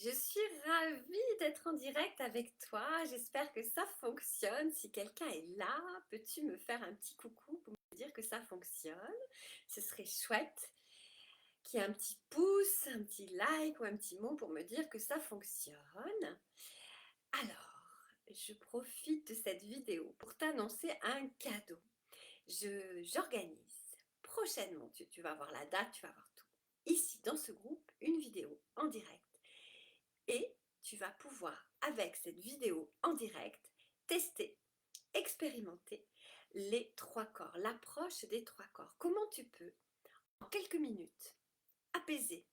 Je suis ravie d'être en direct avec toi. J'espère que ça fonctionne. Si quelqu'un est là, peux-tu me faire un petit coucou pour me dire que ça fonctionne? Ce serait chouette qu'il y ait un petit pouce, un petit like ou un petit mot pour me dire que ça fonctionne. Alors, je profite de cette vidéo pour t'annoncer un cadeau. J'organise prochainement, tu vas voir la date, tu vas voir tout. Ici, dans ce groupe, une vidéo en direct. Et tu vas pouvoir, avec cette vidéo en direct, tester, expérimenter les trois corps, l'approche des trois corps. Comment tu peux, en quelques minutes, apaiser,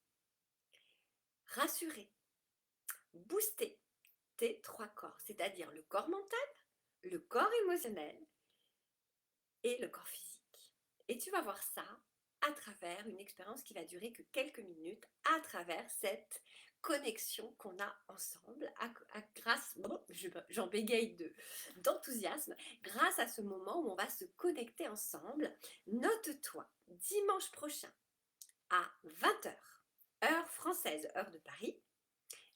rassurer, booster tes trois corps, c'est-à-dire le corps mental, le corps émotionnel et le corps physique. Et tu vas voir ça à travers une expérience qui va durer que quelques minutes, à travers cette connexion qu'on a ensemble, grâce, bon, j'en bégaye d'enthousiasme, grâce à ce moment où on va se connecter ensemble. Note-toi, dimanche prochain à 20 heures, heure française, heure de Paris,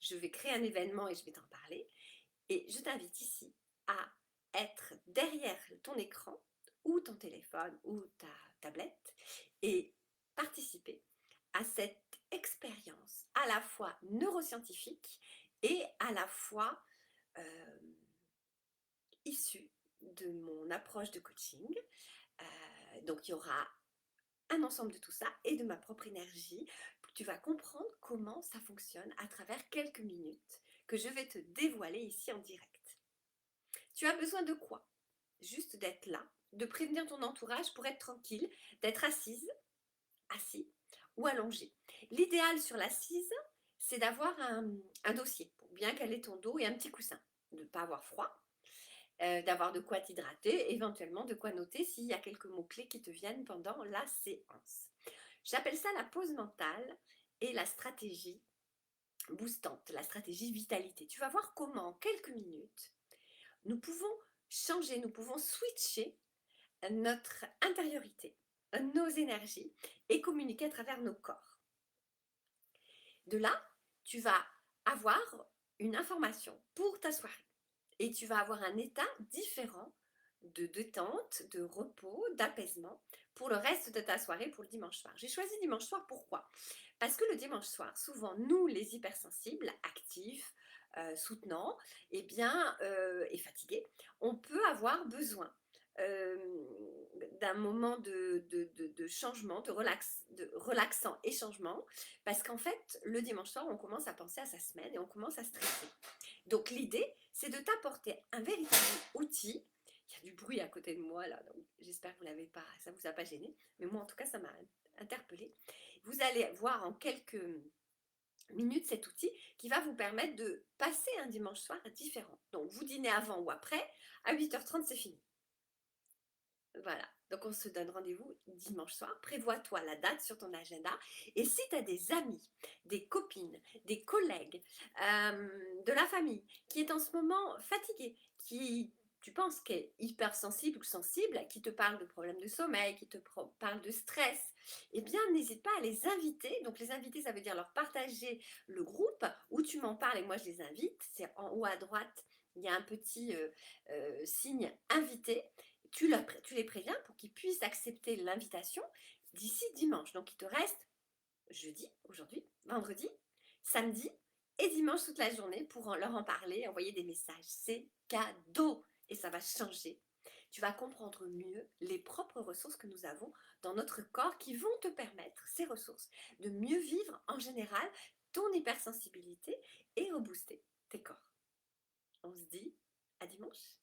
je vais créer un événement et je vais t'en parler. Et je t'invite ici à être derrière ton écran ou ton téléphone ou ta tablette et participer à cette expérience à la fois neuroscientifique et à la fois euh, issue de mon approche de coaching. Donc il y aura un ensemble de tout ça et de ma propre énergie. Tu vas comprendre comment ça fonctionne à travers quelques minutes que je vais te dévoiler ici en direct. Tu as besoin de quoi? Juste d'être là, de prévenir ton entourage pour être tranquille, d'être assise, assis ou allongé. L'idéal sur l'assise, c'est d'avoir un dossier pour bien caler ton dos et un petit coussin, de ne pas avoir froid, d'avoir de quoi t'hydrater, éventuellement de quoi noter s'il y a quelques mots-clés qui te viennent pendant la séance. J'appelle ça la pause mentale et la stratégie boostante, la stratégie vitalité. Tu vas voir comment en quelques minutes, nous pouvons changer, nous pouvons switcher notre intériorité, nos énergies et communiquer à travers nos corps. De là, tu vas avoir une information pour ta soirée et tu vas avoir un état différent de détente, de repos, d'apaisement pour le reste de ta soirée, pour le dimanche soir. J'ai choisi dimanche soir, pourquoi? Parce que le dimanche soir, souvent, nous, les hypersensibles, actifs, soutenants, et fatigués, on peut avoir besoin euh, d'un moment de changement, de relaxant et changement, parce qu'en fait, le dimanche soir, on commence à penser à sa semaine et on commence à stresser. Donc l'idée, c'est de t'apporter un véritable outil. Il y a du bruit à côté de moi là, donc j'espère que vous l'avez pas, ça vous a pas gêné, mais moi en tout cas ça m'a interpellée. Vous allez voir en quelques minutes cet outil qui va vous permettre de passer un dimanche soir différent. Donc vous dînez avant ou après, à 8h30 c'est fini. Voilà, donc on se donne rendez-vous dimanche soir. Prévois-toi la date sur ton agenda. Et si tu as des amis, des copines, des collègues, de la famille qui est en ce moment fatiguée, qui tu penses qu'elle est hypersensible ou sensible, qui te parle de problèmes de sommeil, qui te parle de stress, eh bien n'hésite pas à les inviter. Donc les inviter, ça veut dire leur partager le groupe où tu m'en parles et moi je les invite. C'est en haut à droite, il y a un petit signe invité. Tu les préviens pour qu'ils puissent accepter l'invitation d'ici dimanche. Donc il te reste jeudi, aujourd'hui, vendredi, samedi et dimanche toute la journée pour leur en parler, envoyer des messages. C'est cadeau et ça va changer. Tu vas comprendre mieux les propres ressources que nous avons dans notre corps qui vont te permettre, ces ressources, de mieux vivre en général ton hypersensibilité et rebooster tes corps. On se dit à dimanche.